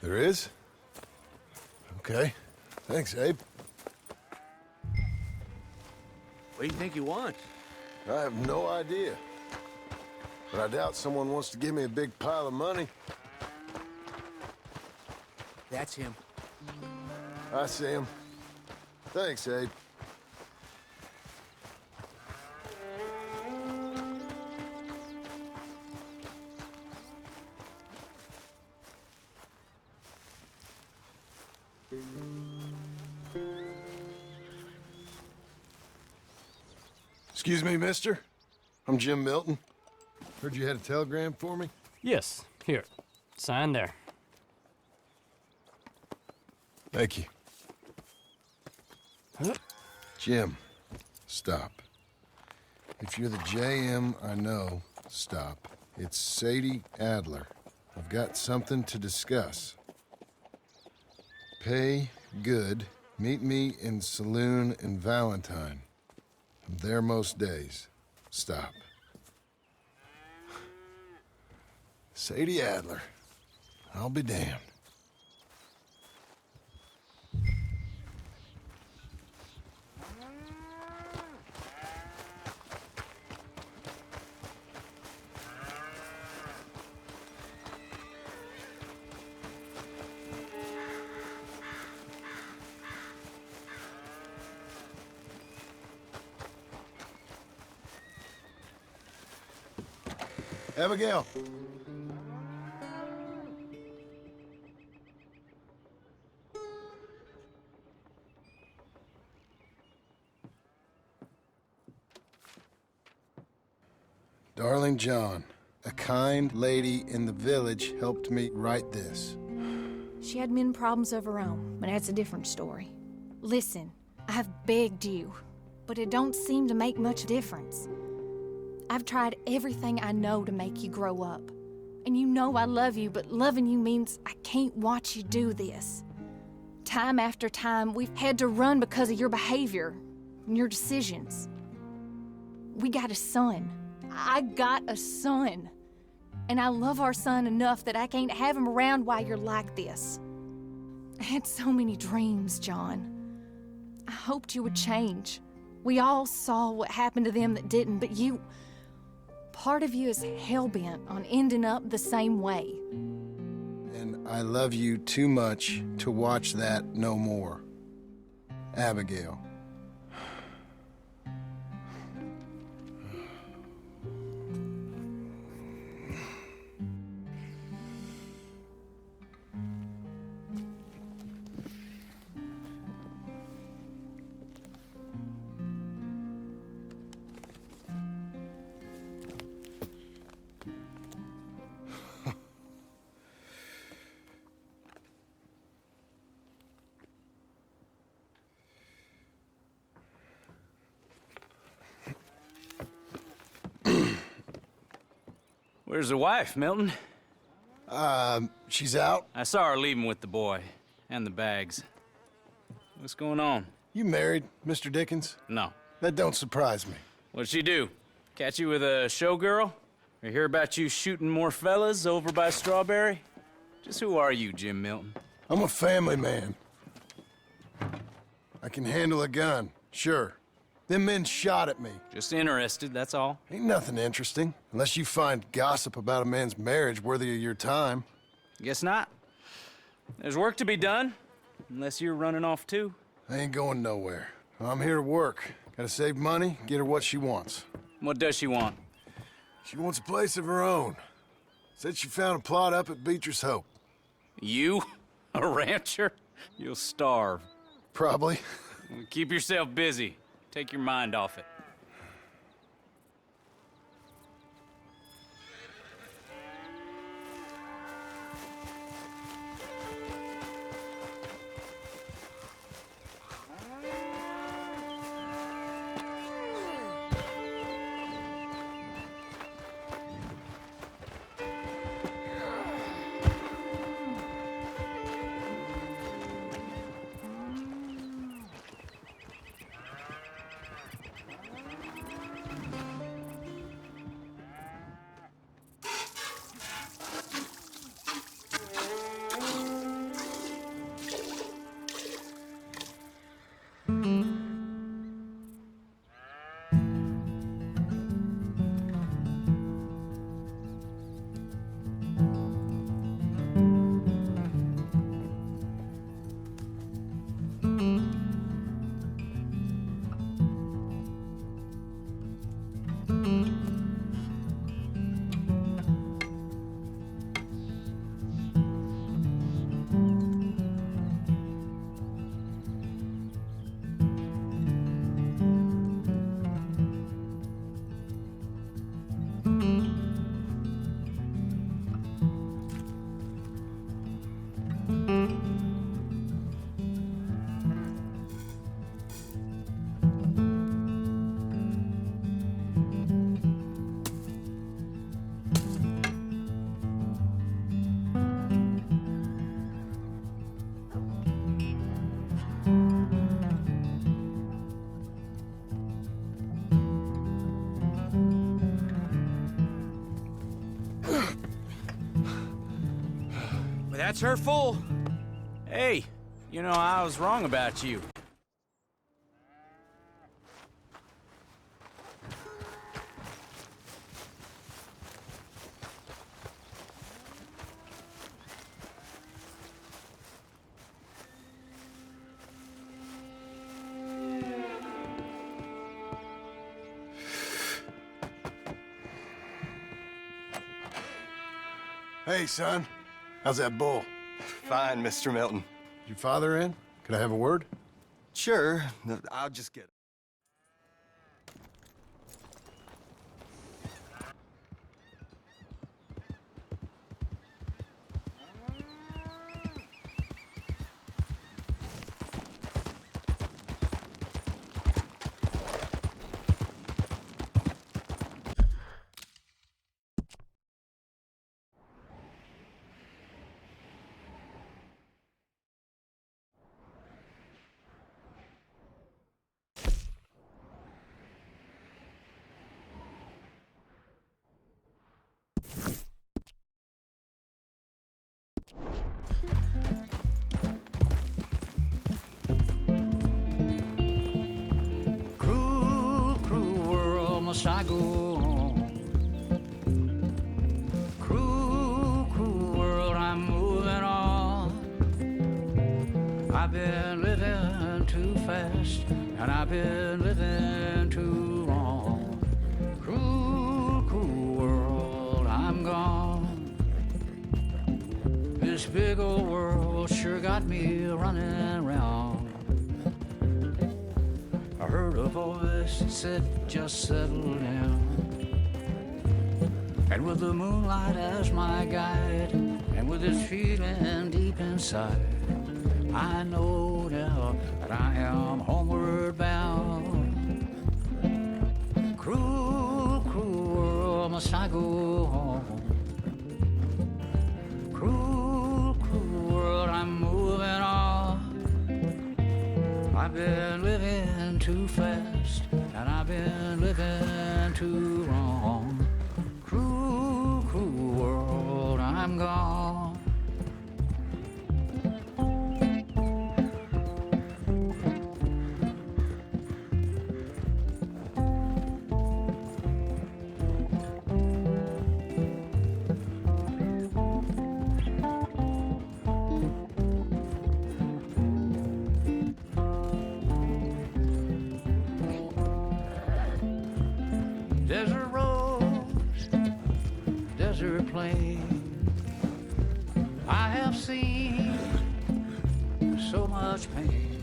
There is? Okay. Thanks, Abe. What do you think he wants? I have no idea. But I doubt someone wants to give me a big pile of money. That's him. I see him. Thanks, Abe. Excuse me, mister. I'm Jim Milton. Heard you had a telegram for me? Yes, here. Sign there. Thank you. Huh? Jim, stop. If you're the JM I know, stop. It's Sadie Adler. I've got something to discuss. Pay good. Meet me in saloon in Valentine. I'm there most days. Stop. Sadie Adler. I'll be damned. Abigail. Darling John, a kind lady in the village helped me write this. She had men problems of her own, but that's a different story. Listen, I've begged you, but it don't seem to make much difference. I've tried everything I know to make you grow up. And you know I love you, but loving you means I can't watch you do this. Time after time, we've had to run because of your behavior and your decisions. We got a son. I got a son. And I love our son enough that I can't have him around while you're like this. I had so many dreams, John. I hoped you would change. We all saw what happened to them that didn't, but you... Part of you is hell-bent on ending up the same way. And I love you too much to watch that no more. Abigail. Where's the wife, Milton? She's out. I saw her leaving with the boy. And the bags. What's going on? You married, Mr. Dickens? No. That don't surprise me. What'd she do? Catch you with a showgirl? Or hear about you shooting more fellas over by Strawberry? Just who are you, Jim Milton? I'm a family man. I can handle a gun, sure. Them men shot at me. Just interested, that's all. Ain't nothing interesting, unless you find gossip about a man's marriage worthy of your time. Guess not. There's work to be done, unless you're running off too. I ain't going nowhere. I'm here to work. Gotta save money, get her what she wants. What does she want? She wants a place of her own. Said she found a plot up at Beecher's Hope. You? A rancher? You'll starve. Probably. Keep yourself busy. Take your mind off it. That's her full. Hey, you know, I was wrong about you. Hey, son. How's that bull? Fine, Mr. Milton. Is your father in? Could I have a word? Sure, I'll just get... Cruel, cruel world must I go on. Cruel, cruel world, I'm moving on. I've been living too fast, and I've been living too long. Cruel, cruel world, I'm gone. This big old world sure got me running around. I heard a voice that said, just settle down. And with the moonlight as my guide, and with this feeling deep inside, I know now that I am homeward bound. Cruel, cruel world, must I go home? Cruel, cruel world, I'm moving on. I've been living too fast, and I've been living too wrong. Cruel, cruel world, I'm gone. Desert roads, desert plain, I have seen so much pain.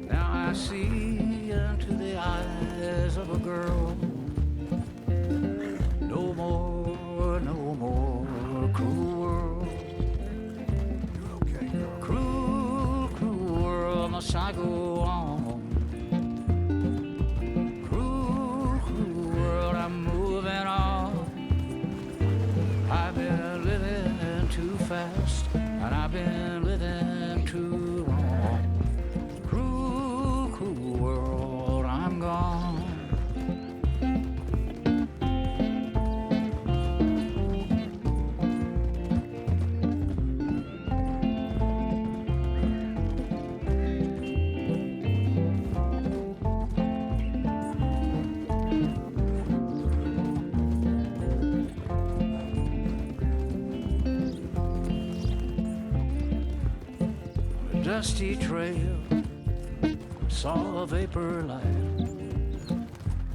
Now I see into the eyes of a girl. No more, no more cruel world. You're okay, girl. Cruel, cruel world, must I go on? Cruel, cruel world, I'm moving on. I've been living too fast, and I've been living too long. Cruel, cruel world, I'm gone. Dusty trail, saw a vapor light.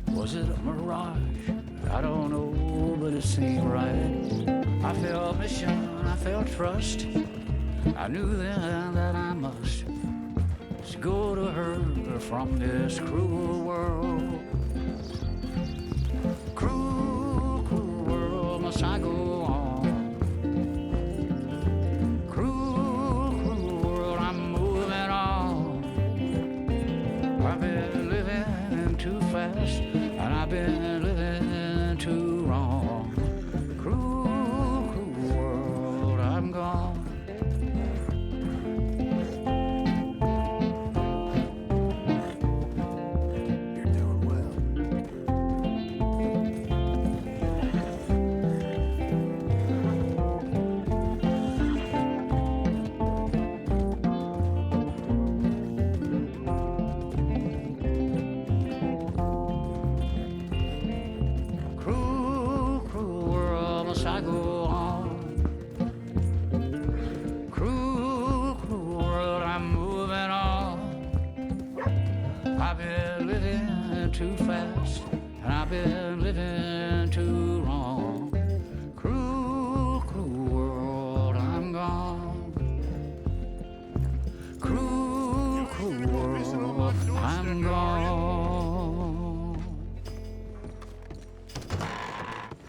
Was it a mirage? I don't know, but it seemed right. I felt mission, I felt trust. I knew then that I must go to her from this cruel world. Cruel, cruel world, must I go on? Cruel, cruel world, I'm moving on. I've been living too fast, and I've been living too wrong. Cruel, cruel world, I'm gone. You're doing well. West, and I've been living too long. Cruel, cruel world, I'm gone. Cruel, cruel world, I'm gone.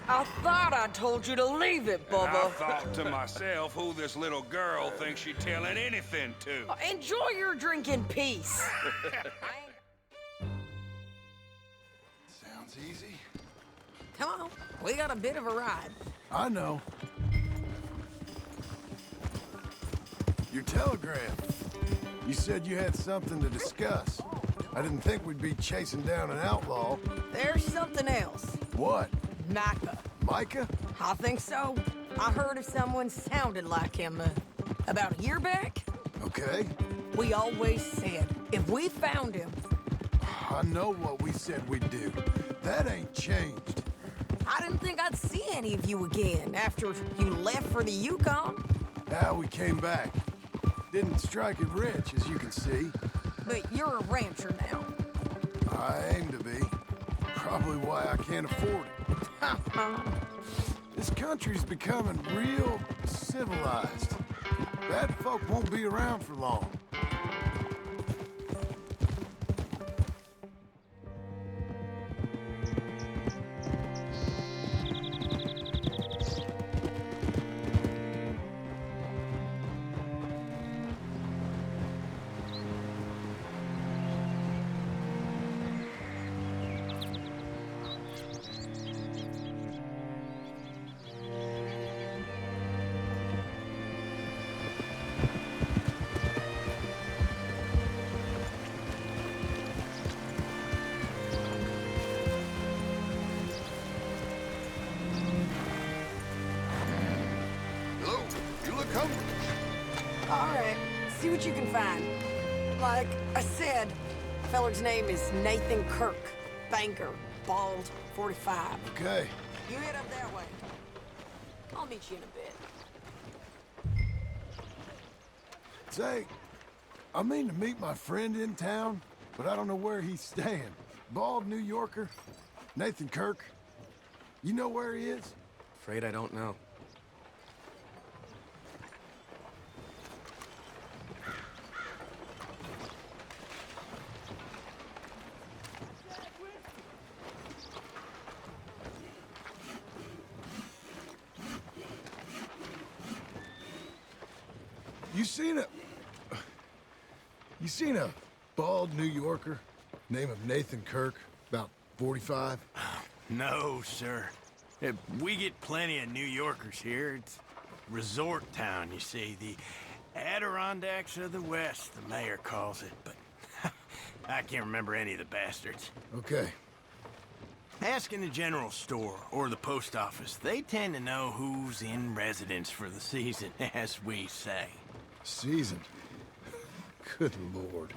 I thought I told you to leave it, I Bubba. thought to myself who this little girl thinks she's telling anything to. Enjoy your drink in peace. Sounds easy. Come on, we got a bit of a ride. I know. Your telegram. You said you had something to discuss. I didn't think we'd be chasing down an outlaw. There's something else. What? Micah. Micah? I think so. I heard of someone sounded like him about a year back. Okay. We always said if we found him, I know what we said we'd do. That ain't changed. I didn't think I'd see any of you again after you left for the Yukon. Now we came back. Didn't strike it rich, as you can see. But you're a rancher now. I aim to be. Probably why I can't afford it. This country's becoming real civilized. Bad folk won't be around for long. Hello? You look hungry. All right, see what you can find. Like I said, feller's name is Nathan Kirk. Banker, bald, 45. Okay. You head up that way. I'll meet you in a bit. Say, I mean to meet my friend in town, but I don't know where he's staying. Bald New Yorker, Nathan Kirk. You know where he is? Afraid I don't know. You seen a bald New Yorker, name of Nathan Kirk, about 45? No, sir. We get plenty of New Yorkers here. It's resort town, you see. The Adirondacks of the West, the mayor calls it, but I can't remember any of the bastards. Okay. Ask in the general store or the post office. They tend to know who's in residence for the season, as we say. Season. Good Lord.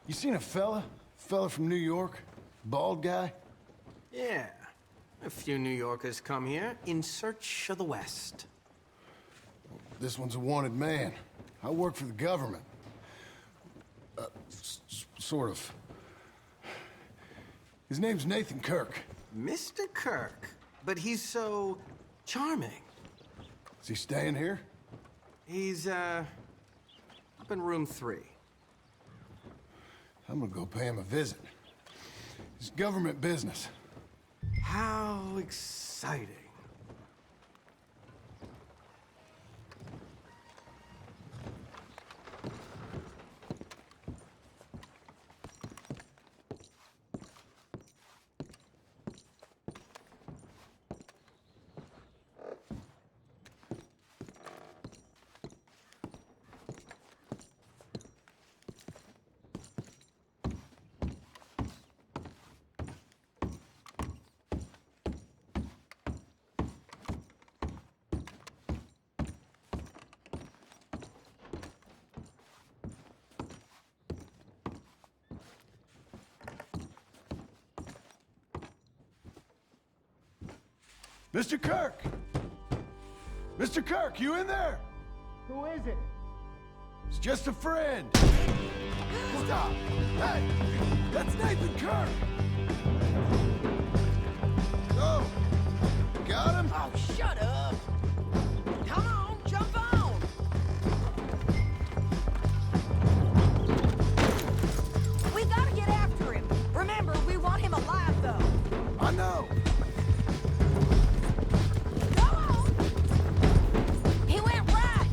You seen a fella? Fella from New York? Bald guy? Yeah. A few New Yorkers come here in search of the West. This one's a wanted man. I work for the government. Sort of. His name's Nathan Kirk. Mr. Kirk? But he's so charming. Is he staying here? He's, up in room 3. I'm gonna go pay him a visit. It's government business. How exciting. Mr. Kirk! Mr. Kirk, you in there? Who is it? It's just a friend. Stop! Hey! That's Nathan Kirk! Oh! Got him? Oh, shut up. Come on, jump on. We gotta get after him. Remember, we want him alive, though. I know! Go on. He went right.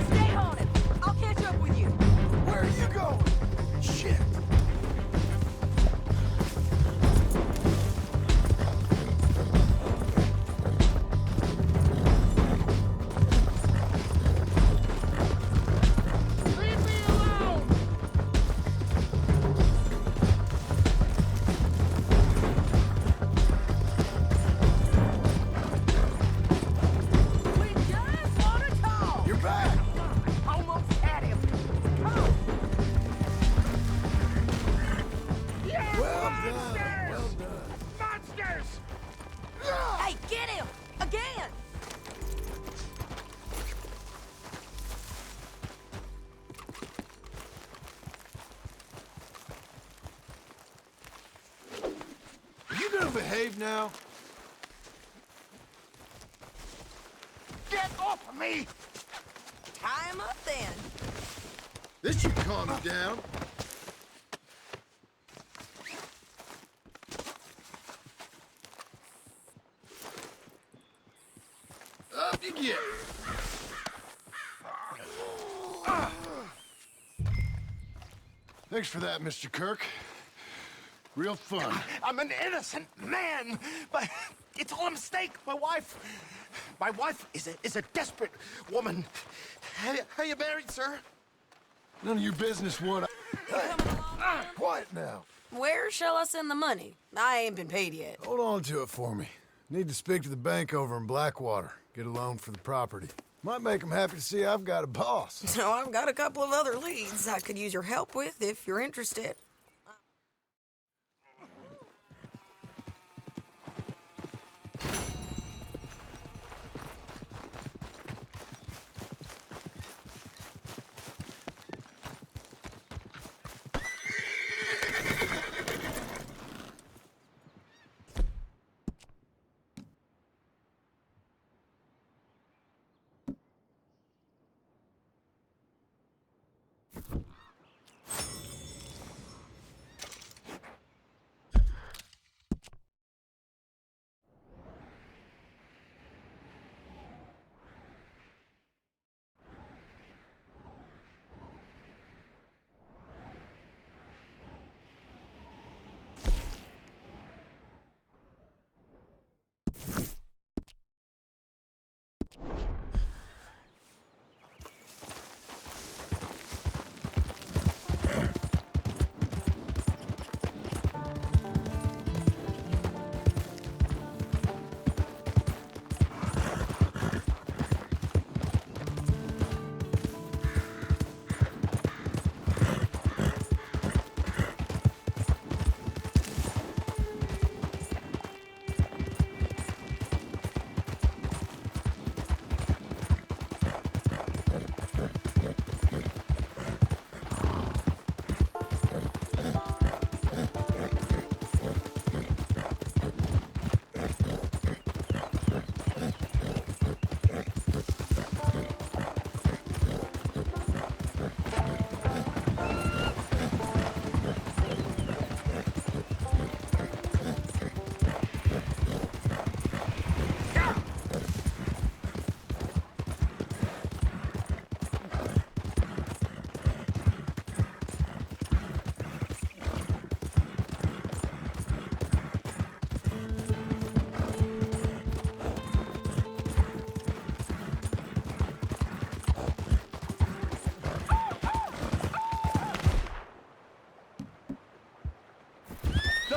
Stay on him. I'll catch up with you. Where are you going? Shit! Leave me alone! We just want to talk. You're back! Almost had him. Come on. Well done! Well done! Monsters! Hey, get him! Again! Are you gonna behave now? Get off of me! Tie him up then. This should calm you down. Up you get. Thanks for that, Mr. Kirk. Real fun. I'm an innocent man, but it's all a mistake. My wife is a desperate woman. Are you married, sir? None of your business, one. Quiet now. Where shall I send the money? I ain't been paid yet. Hold on to it for me. Need to speak to the bank over in Blackwater. Get a loan for the property. Might make them happy to see I've got a boss. So I've got a couple of other leads I could use your help with if you're interested.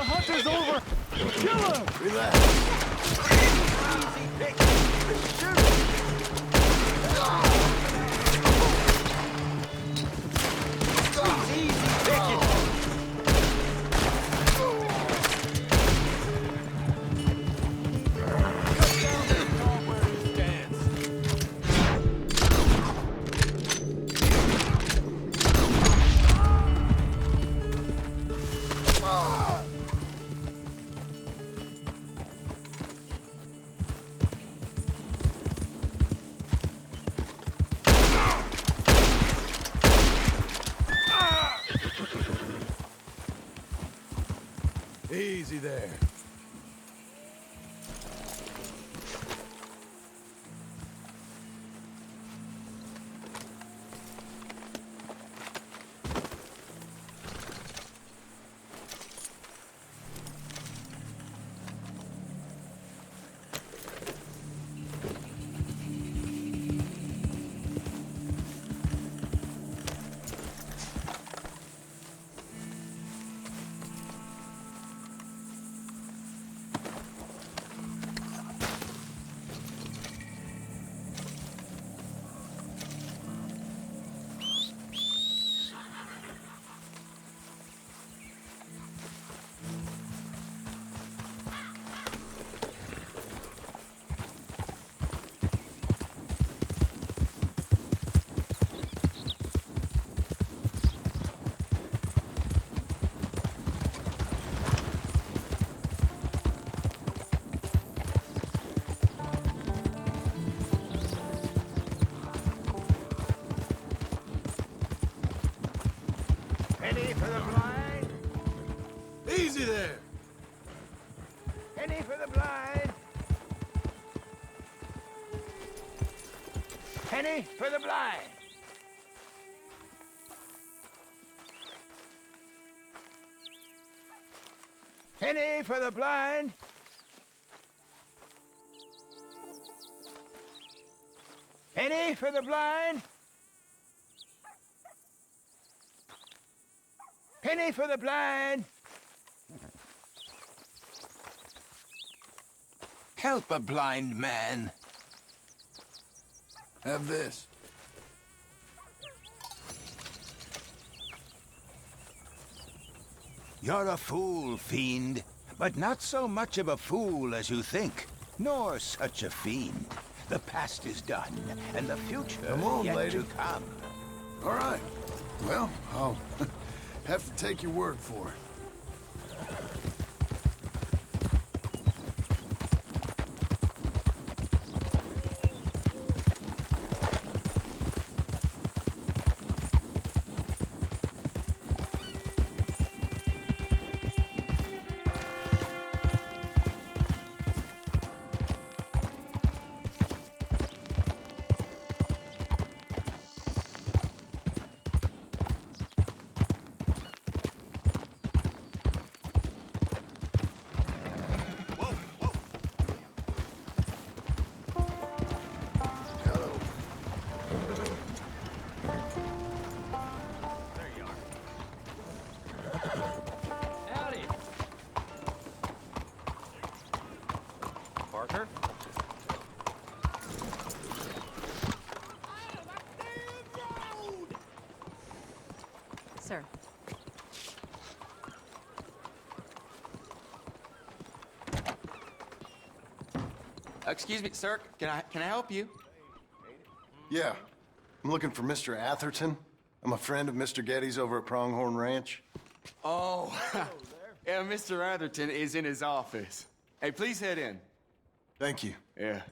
Hunter's over! Kill him! Relax. Easy there. Penny for the blind. Easy there. Penny for the blind. Penny for the blind. Penny for the blind. Penny for the blind. Penny for the blind. Help a blind man. Have this. You're a fool, fiend, but not so much of a fool as you think, nor such a fiend. The past is done, and the future Come on, yet lady. to come. All right. Well, I'll have to take your word for it. Howdy. Parker? Sir. Excuse me, sir. Can I help you? Yeah. I'm looking for Mr. Atherton. I'm a friend of Mr. Getty's over at Pronghorn Ranch. Oh, yeah, Mr. Atherton is in his office. Hey, please head in. Thank you. Yeah.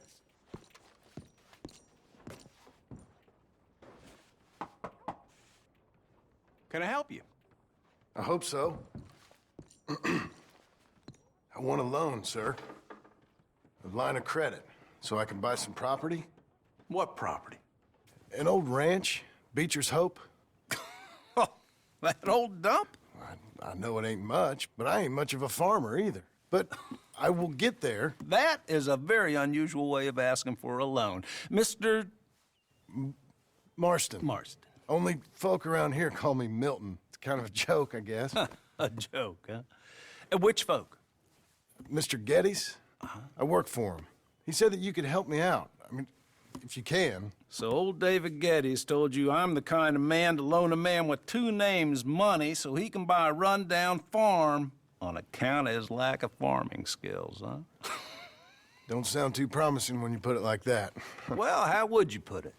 Can I help you? I hope so. I want a loan, sir. A line of credit, so I can buy some property. What property? An old ranch, Beecher's Hope. Oh, that old dump? I know it ain't much, but I ain't much of a farmer either. But I will get there. That is a very unusual way of asking for a loan. Mr. Marston. Marston. Only folk around here call me Milton. It's kind of a joke, I guess. A joke, huh? Which folk? Mr. Getty's? I work for him. He said that you could help me out. I mean, if you can. So old David Geddes told you I'm the kind of man to loan a man with two names money so he can buy a rundown farm on account of his lack of farming skills, huh? Don't sound too promising when you put it like that. Well, how would you put it?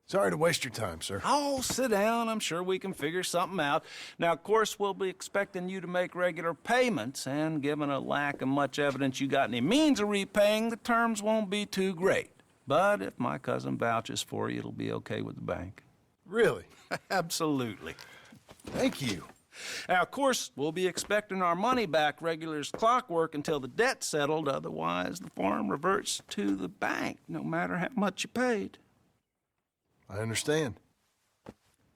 Sorry to waste your time, sir. Oh, sit down. I'm sure we can figure something out. Now, of course, we'll be expecting you to make regular payments, and given a lack of much evidence you got any means of repaying, the terms won't be too great. But if my cousin vouches for you, it'll be okay with the bank. Really? Absolutely. Thank you. Now, of course, we'll be expecting our money back regular as clockwork until the debt's settled. Otherwise, the farm reverts to the bank, no matter how much you paid. I understand.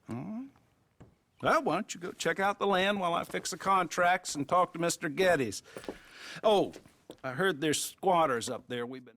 All right. Well, why don't you go check out the land while I fix the contracts and talk to Mr. Geddes. Oh, I heard there's squatters up there. We've been...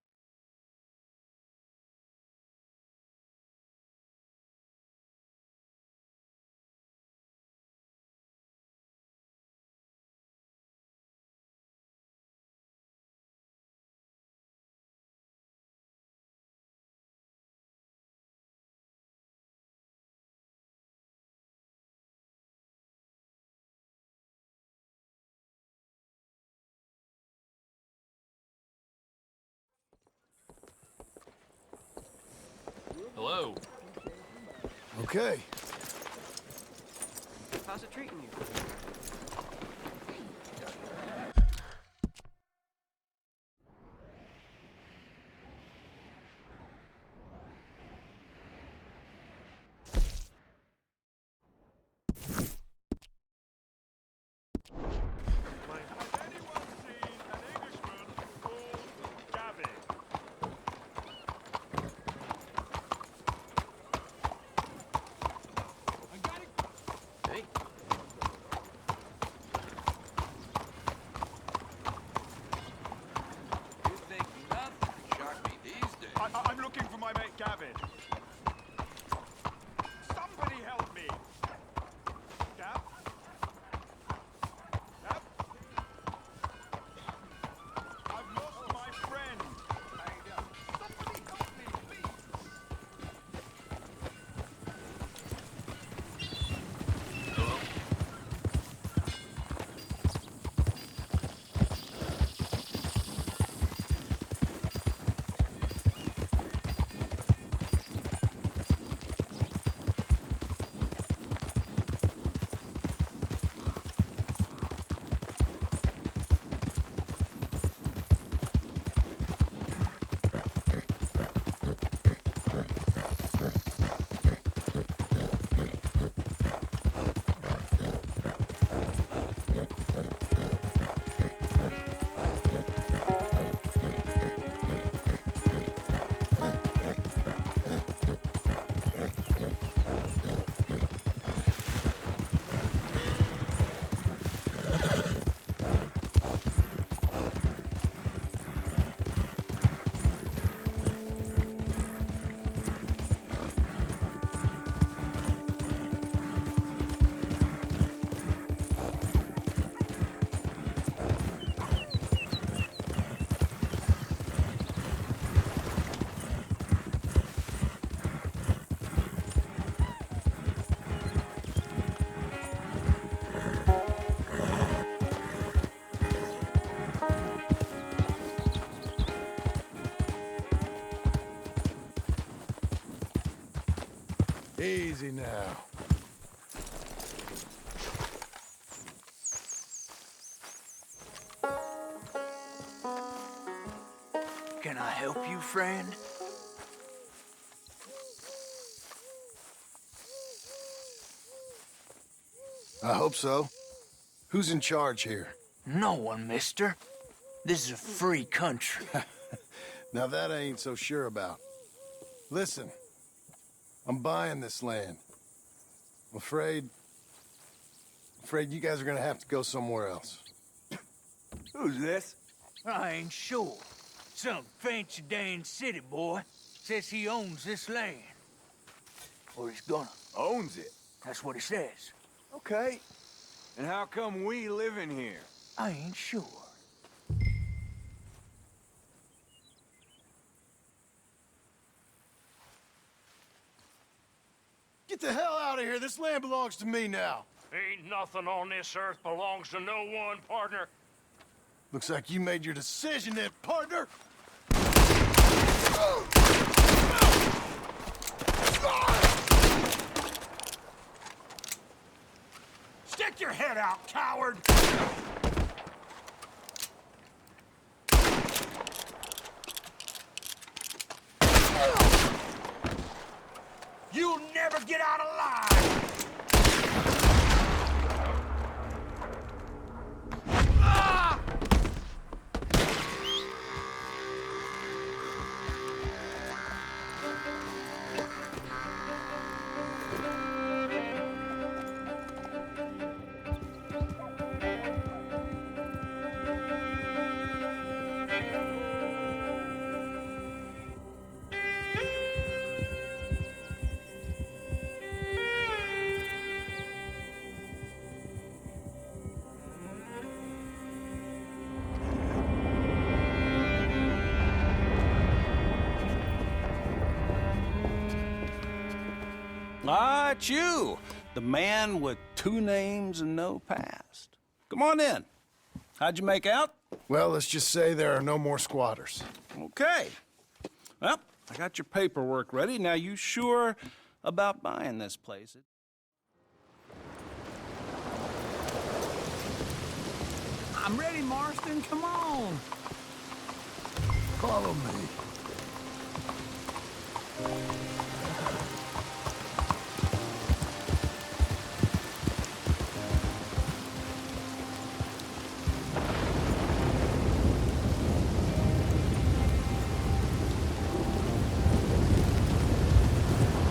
Hello. Okay. How's it treating you? I'm looking for my mate Gavin. Somebody help me! Gav? Gav? I've lost my friend! Somebody help me, please! Hello? Easy now. Can I help you, friend? I hope so. Who's in charge here? No one, mister. This is a free country. Now that I ain't so sure about. Listen, I'm buying this land. I'm afraid you guys are gonna have to go somewhere else. Who's this? I ain't sure. Some fancy Dan city boy says he owns this land. Or he's gonna. Owns it? That's what he says. Okay. And how come we live in here? I ain't sure. Get the hell out of here. This land belongs to me now. Ain't nothing on this earth belongs to no one, partner. Looks like you made your decision then, partner. Stick your head out, coward! You'll never get out alive! Ah, it's you. The man with 2 names and no past. Come on in. How'd you make out? Well, let's just say there are no more squatters. Okay. Well, I got your paperwork ready. Now, you sure about buying this place? I'm ready, Marston. Come on. Follow me.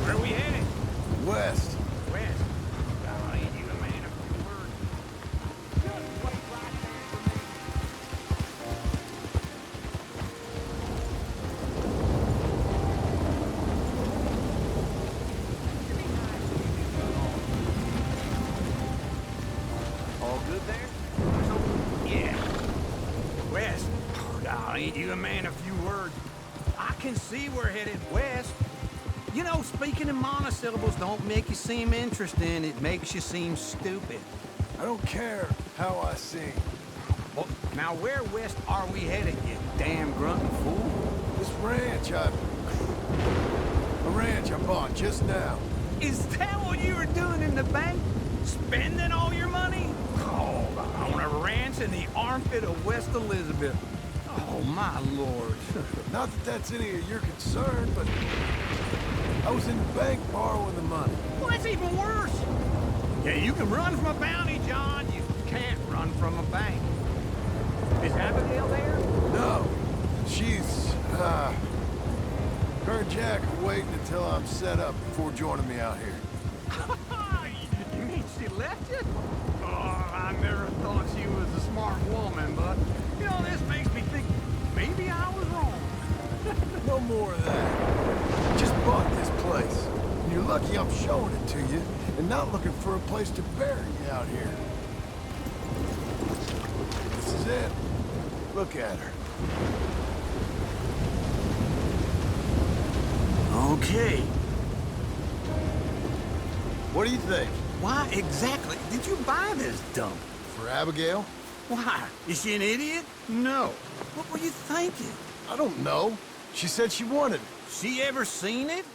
Where are we headed? West. West. Oh, ain't you a man of your word? Just wait right there for me. All good there? Yeah. West. Oh, ain't you a man of few words? I can see we're headed west. You know, speaking in monosyllables don't make you seem interesting. It makes you seem stupid. I don't care how I sing. Well, now where west are we headed, you damn grunting fool? This ranch I bought just now. Is that what you were doing in the bank? Spending all your money? Oh, on a ranch in the armpit of West Elizabeth. Oh, my lord. Not that that's any of your concern, but I was in the bank borrowing the money. Well, that's even worse. Yeah, you can run from a bounty, John. You can't run from a bank. Is Abigail there? No. She's, her and Jack are waiting until I'm set up before joining me out here. You mean she left you? Oh, I never thought she was a smart woman, but, you know, this makes me think maybe I was wrong. No more of that. Just bought this place. And you're lucky I'm showing it to you and not looking for a place to bury you out here. This is it. Look at her. Okay. What do you think? Why exactly did you buy this dump? For Abigail? Why? Is she an idiot? No. What were you thinking? I don't know. She said she wanted it. She ever seen it?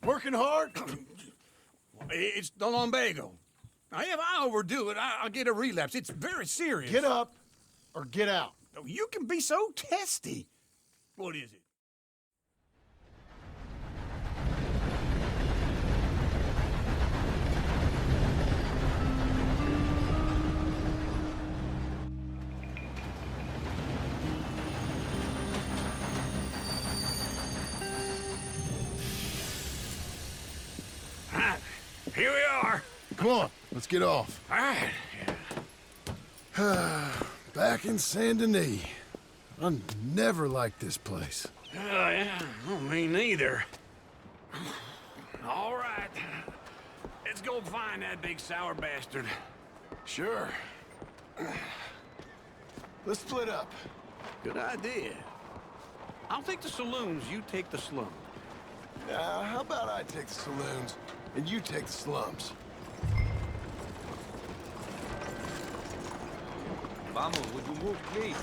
Working hard? It's the lumbago. Now, if I overdo it, I'll get a relapse. It's very serious. Get up or get out. Oh, you can be so testy. What is it? Here we are. Come on, let's get off. All right. Back in Saint Denis. I never liked this place. Yeah, Well, me neither. All right. Let's go find that big sour bastard. Sure. Let's split up. Good idea. I'll take the saloons, you take the slum. How about I take the saloons and you take the slums? Vamos, would you move, please?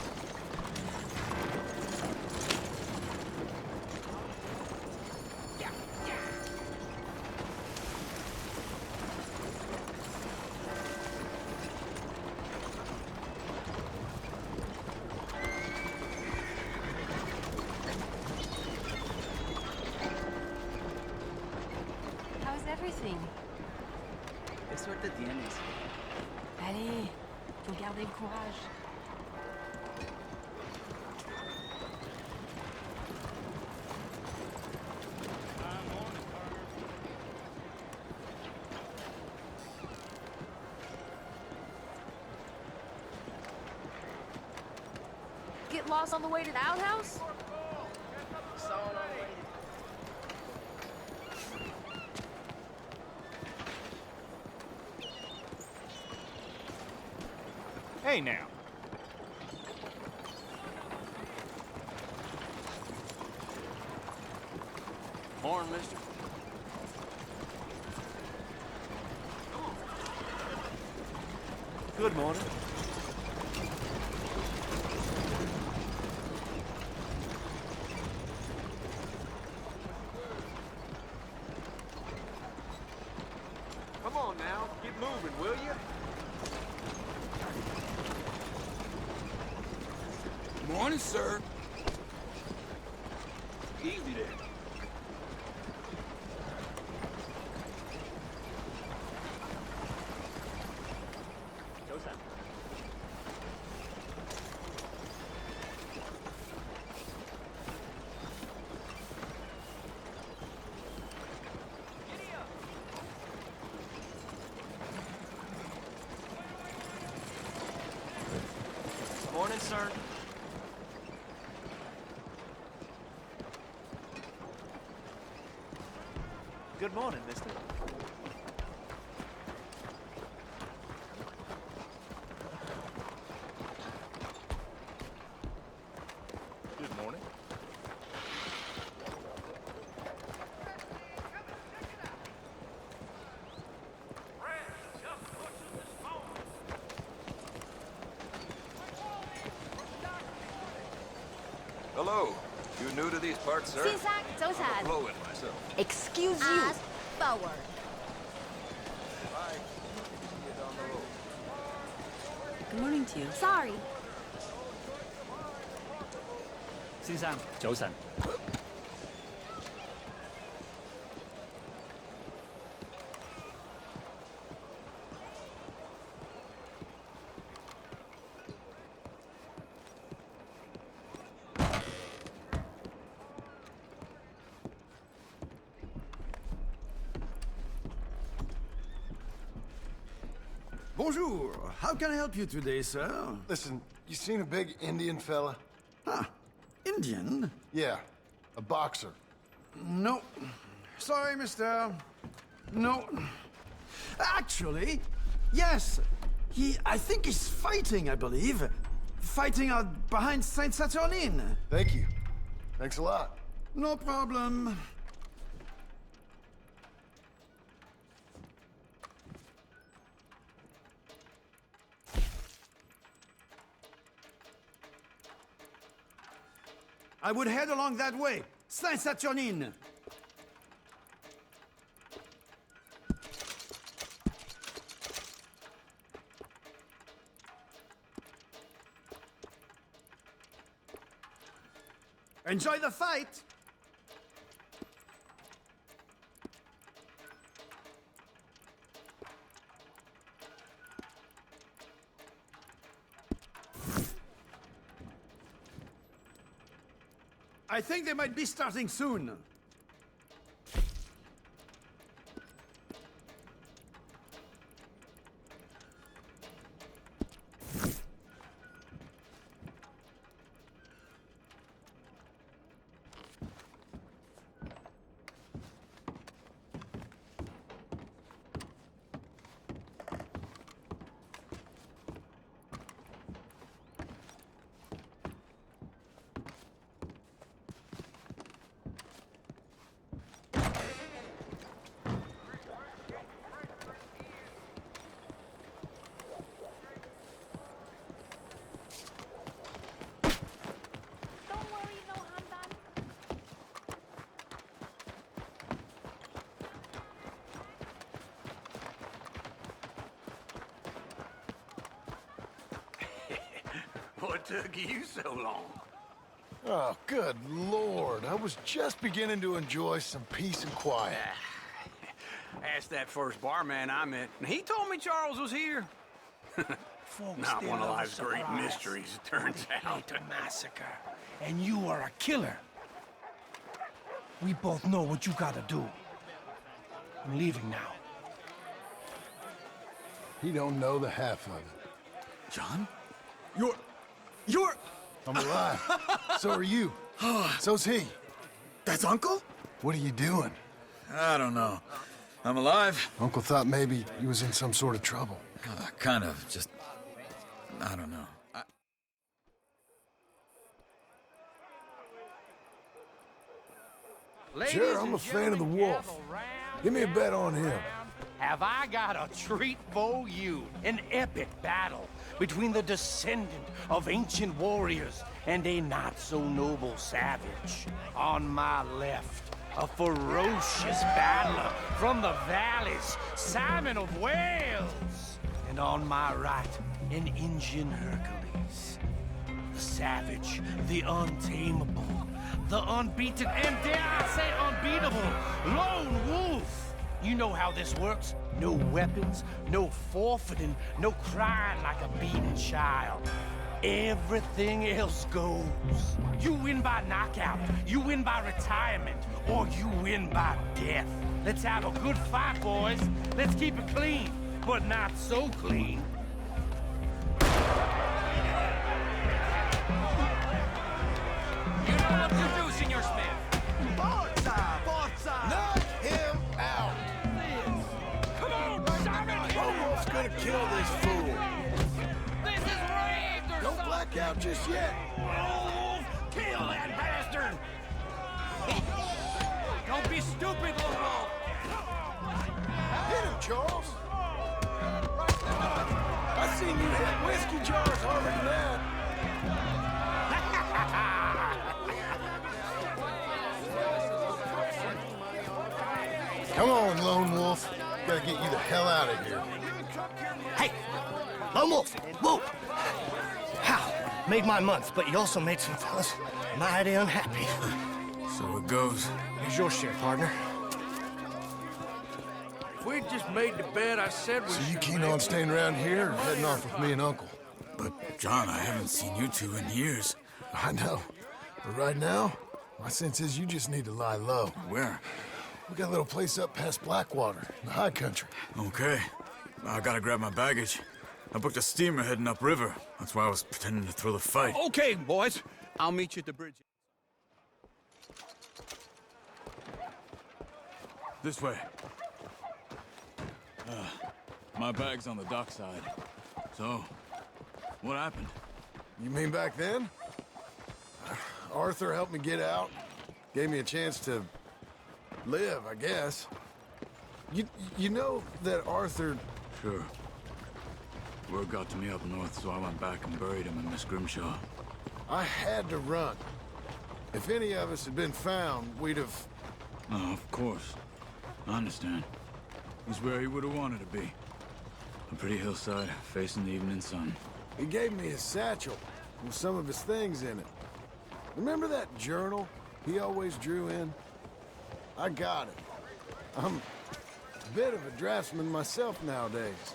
How's everything? ¿Qué suerte tienes? Allez, faut garder le courage. Get lost on the way to the outhouse? Hey now. Morning, mister. Good morning. Come on now, get moving, will you? Morning, sir. Easy there. Morning, sir. Good morning, mister. Good morning. Hello. You new to these parts, sir? 先生，早晨。 I'm a blow-in myself. Excuse you. Ask forward. Bye. See you down the road. Good morning to you. Sorry. 先生，早晨。Bonjour. How can I help you today, sir? Listen, you seen a big Indian fella? Ah, Indian? Yeah, a boxer. No. Sorry, mister. No. Actually, yes. I think he's fighting, I believe. Fighting out behind Saint Saturnine. Thank you. Thanks a lot. No problem. I would head along that way. Saint Saturnine. Enjoy the fight. I think they might be starting soon. What took you so long? Oh, good Lord. I was just beginning to enjoy some peace and quiet. Asked that first barman I met, and he told me Charles was here. Not one of life's great mysteries, it turns out. A massacre, and you are a killer. We both know what you gotta do. I'm leaving now. He don't know the half of it. John? You're... I'm alive. So are you. So's he. That's Uncle? What are you doing? I don't know. I'm alive. Uncle thought maybe he was in some sort of trouble. Kind of. Just... I don't know. Sure, I'm a fan of the wolf. Give me a bet on him. Have I got a treat for you? An epic battle between the descendant of ancient warriors and a not-so-noble savage. On my left, a ferocious battler from the valleys, Simon of Wales. And on my right, an Indian Hercules. The savage, the untamable, the unbeaten, and dare I say unbeatable, lone wolf. You know how this works. No weapons, no forfeiting, no crying like a beaten child. Everything else goes. You win by knockout, you win by retirement, or you win by death. Let's have a good fight, boys. Let's keep it clean, but not so clean. You know what to do, Senor Smith. Forza! Forza! Knock him out! Come on, Simon! Lone Wolf's gonna kill this fool. This is rigged or Don't black out just yet. Oh, kill that bastard! Don't be stupid, Lone Wolf! Hit him, Charles. I've seen you hit whiskey jars harder than that. Come on, Lone Wolf. Gotta get you the hell out of here. Hey, Lone Wolf, whoa! How? Made my month, but you also made some fellas mighty unhappy. So it goes. Here's your share, partner. If we just made the bed, I said we So you should keen make. on staying around here or heading off with me and Uncle? But, John, I haven't seen you two in years. I know. But right now, my sense is you just need to lie low. Where? We got a little place up past Blackwater, in the high country. Okay. I gotta grab my baggage. I booked a steamer heading upriver. That's why I was pretending to throw the fight. Okay, boys. I'll meet you at the bridge. This way. My bag's on the dockside. So, what happened? You mean back then? Arthur helped me get out. Gave me a chance to live, I guess. You know that Arthur... Sure. Word got to me up north, so I went back and buried him in Miss Grimshaw. I had to run. If any of us had been found, we'd have... No, of course. I understand. He's where he would have wanted to be. A pretty hillside, facing the evening sun. He gave me his satchel with some of his things in it. Remember that journal he always drew in? I got it. I'm a bit of a draftsman myself nowadays.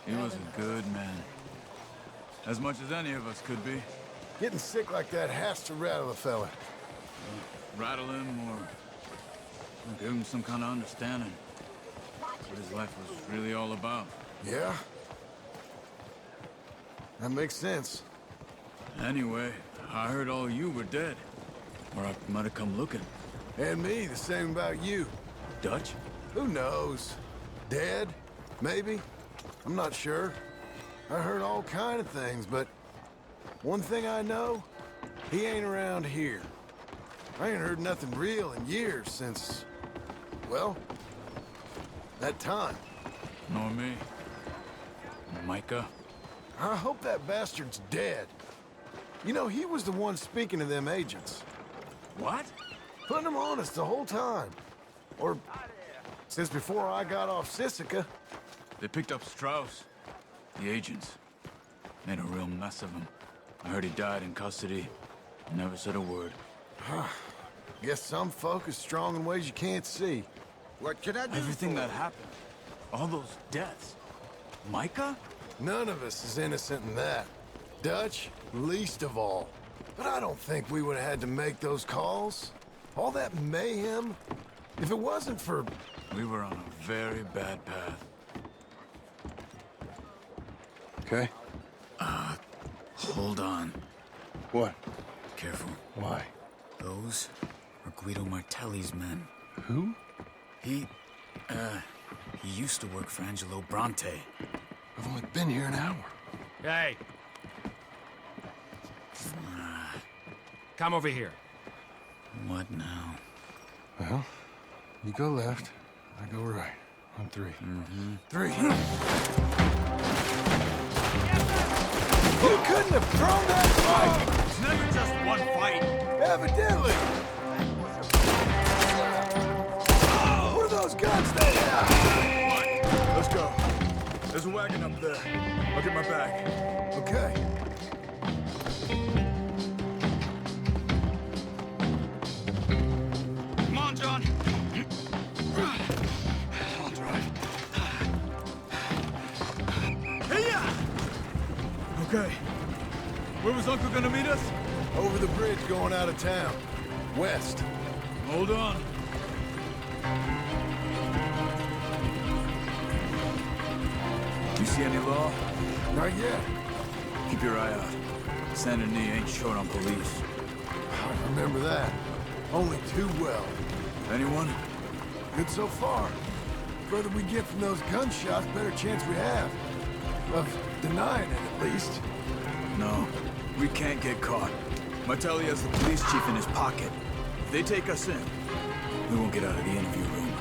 He was a good man. As much as any of us could be. Getting sick like that has to rattle a fella. Rattle him or give him some kind of understanding. What his life was really all about. Yeah? That makes sense. Anyway, I heard all you were dead. Or I might have come looking. And me, the same about you. Dutch? Who knows? Dead? Maybe? I'm not sure. I heard all kind of things, but one thing I know, he ain't around here. I ain't heard nothing real in years since, well, that time. Nor me. Micah? I hope that bastard's dead. You know, he was the one speaking to them agents. What? Putting them on us the whole time. Or since before I got off Sisika. They picked up Strauss. The agents. Made a real mess of him. I heard he died in custody. Never said a word. Guess some folk are strong in ways you can't see. What can I do? Everything that happened. All those deaths. Micah? None of us is innocent in that. Dutch, least of all. But I don't think we would have had to make those calls. All that mayhem. If it wasn't for... We were on a very bad path. Okay. Hold on. What? Careful. Why? Those are Guido Martelli's men. Who? He used to work for Angelo Bronte. I've only been here an hour. Hey. Come over here. What now? Well, you go left, I go right. On three. Three. You couldn't have thrown that fight! It's never just one fight. Evidently! What are those guns there? Let's go. There's a wagon up there. I'll get my back. Okay. Come on, John. I'll drive. Hey-ya! Okay. Where was Uncle gonna meet us? Over the bridge going out of town. West. Hold on. You see any law? Not yet. Keep your eye out. Saint Denis ain't short on police. I remember that. Only too well. Anyone? Good so far. Further we get from those gunshots, better chance we have. Of denying it, at least. No. We can't get caught. Martelli has the police chief in his pocket. If they take us in, we won't get out of the interview room.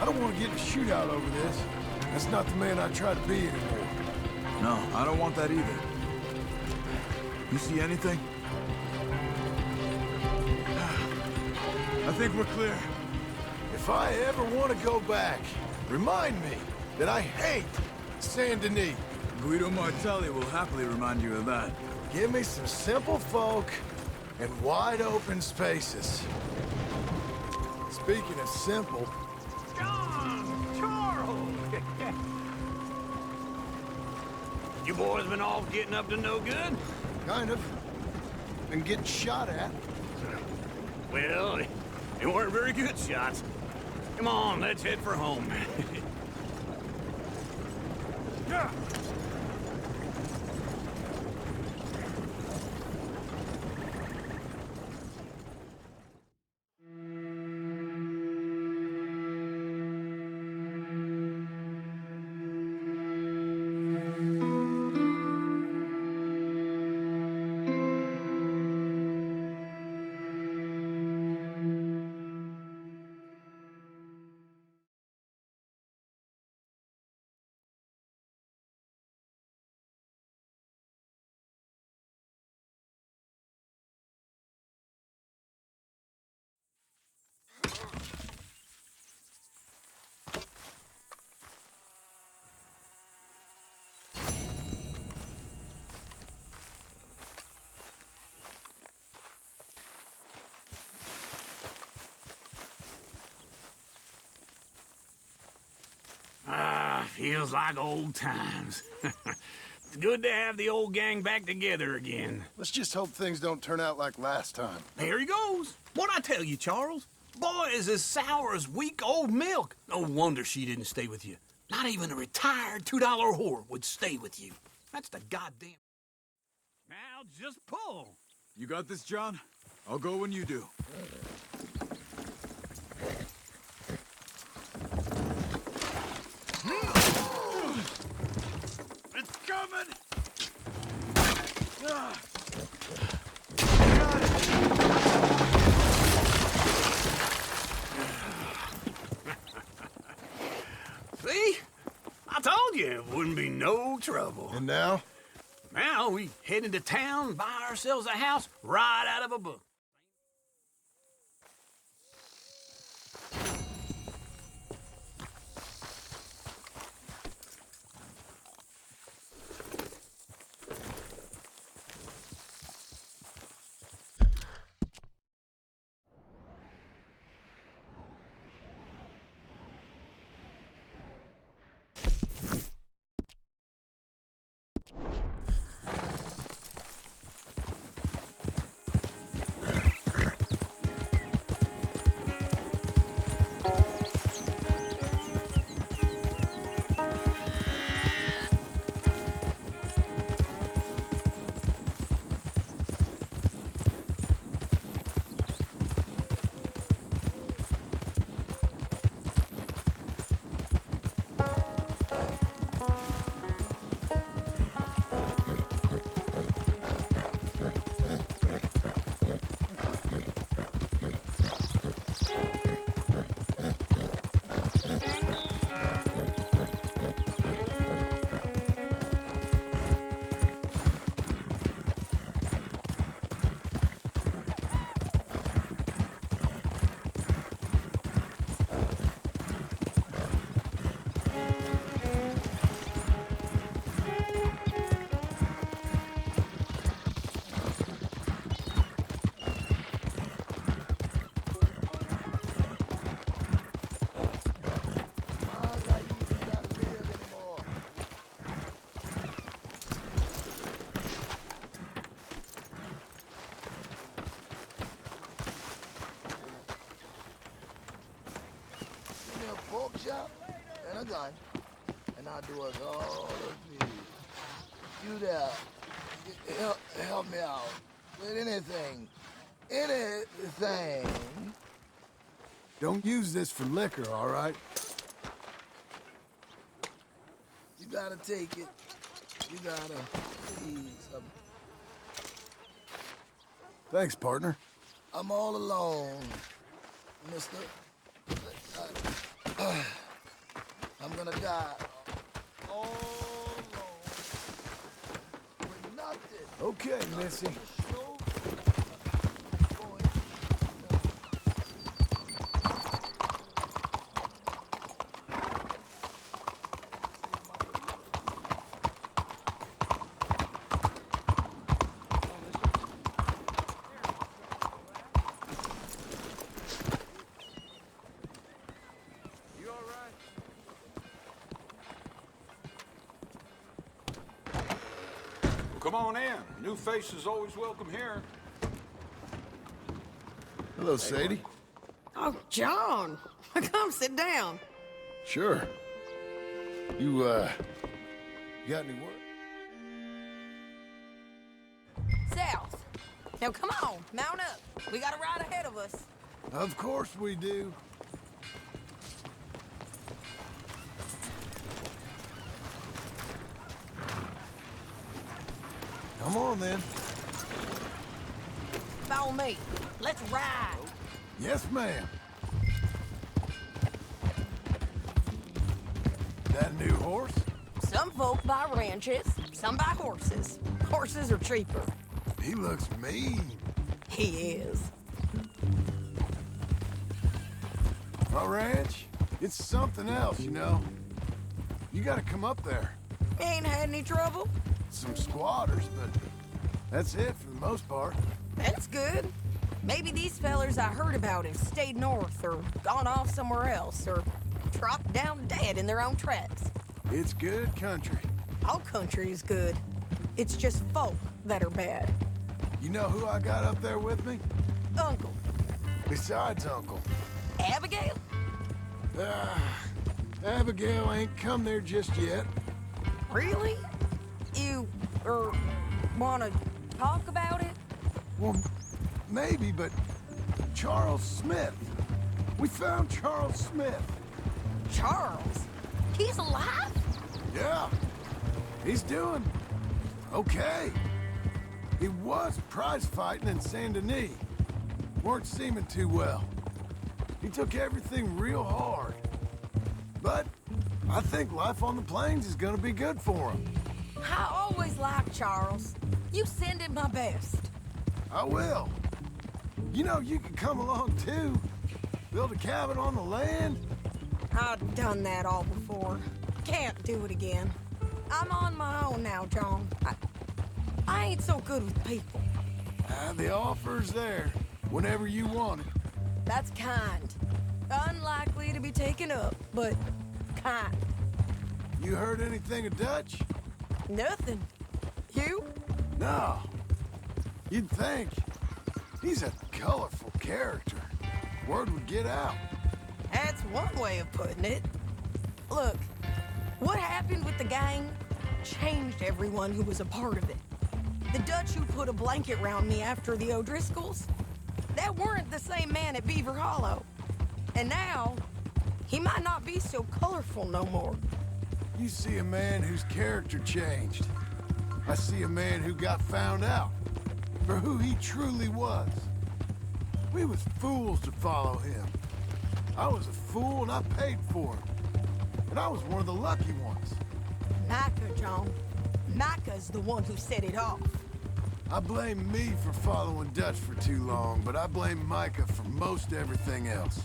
I don't want to get in a shootout over this. That's not the man I try to be anymore. No, I don't want that either. You see anything? I think we're clear. If I ever want to go back, remind me that I hate Saint Denis. Guido Martelli will happily remind you of that. Give me some simple folk and wide open spaces. Speaking of simple... John! Charles! You boys been off getting up to no good? Kind of. And getting shot at. Well, they weren't very good shots. Come on, let's head for home. Yeah. Feels like old times. It's good to have the old gang back together again. Let's just hope things don't turn out like last time. There he goes. What'd I tell you, Charles? Boy is as sour as week-old milk. No wonder she didn't stay with you. Not even a retired $2 whore would stay with you. That's the goddamn... Now just pull. You got this, John? I'll go when you do. It's coming! See? I told you it wouldn't be no trouble. And now? Now we head into town, buy ourselves a house right out of a book. shop and a gun, and I'll do us all a favor. You there, help me out with anything. Anything. Don't use this for liquor, all right? You gotta take it. You gotta please. Thanks, partner. I'm all alone, mister. I'm gonna die. All alone. With nothing. Okay, Missy. Come on in. New faces always welcome here. Hello, Sadie. Oh, John. Come sit down. Sure. You got any work? South. Now, come on. Mount up. We got a ride ahead of us. Of course we do. Come on, then. Follow me. Let's ride. Yes, ma'am. That new horse? Some folk buy ranches, some buy horses. Horses are cheaper. He looks mean. He is. My ranch? It's something else, you know. You gotta come up there. Ain't had any trouble? Some squatters, but that's it for the most part. That's good. Maybe these fellers I heard about have stayed north or gone off somewhere else or dropped down dead in their own tracks. It's good country. All country is good. It's just folk that are bad. You know who I got up there with me? Uncle. Besides Uncle. Abigail? Abigail ain't come there just yet. Really? You, wanna talk about it? Well, maybe, but Charles Smith. We found Charles Smith. Charles? He's alive? Yeah. He's doing okay. He was prize fighting in Saint Denis. Weren't seeming too well. He took everything real hard. But I think life on the plains is gonna be good for him. I always liked Charles. You send him my best. I will. You know, you can come along too. Build a cabin on the land. I've done that all before. Can't do it again. I'm on my own now, John. I ain't so good with people. The offer's there whenever you want it. That's kind. Unlikely to be taken up, but kind. You heard anything of Dutch? Nothing. You? No. You'd think. He's a colorful character. Word would get out. That's one way of putting it. Look, what happened with the gang changed everyone who was a part of it. The Dutch who put a blanket round me after the O'Driscolls, that weren't the same man at Beaver Hollow. And now, he might not be so colorful no more. You see a man whose character changed. I see a man who got found out for who he truly was. We was fools to follow him. I was a fool and I paid for it. And I was one of the lucky ones. Micah, John. Micah's the one who set it off. I blame me for following Dutch for too long, but I blame Micah for most everything else.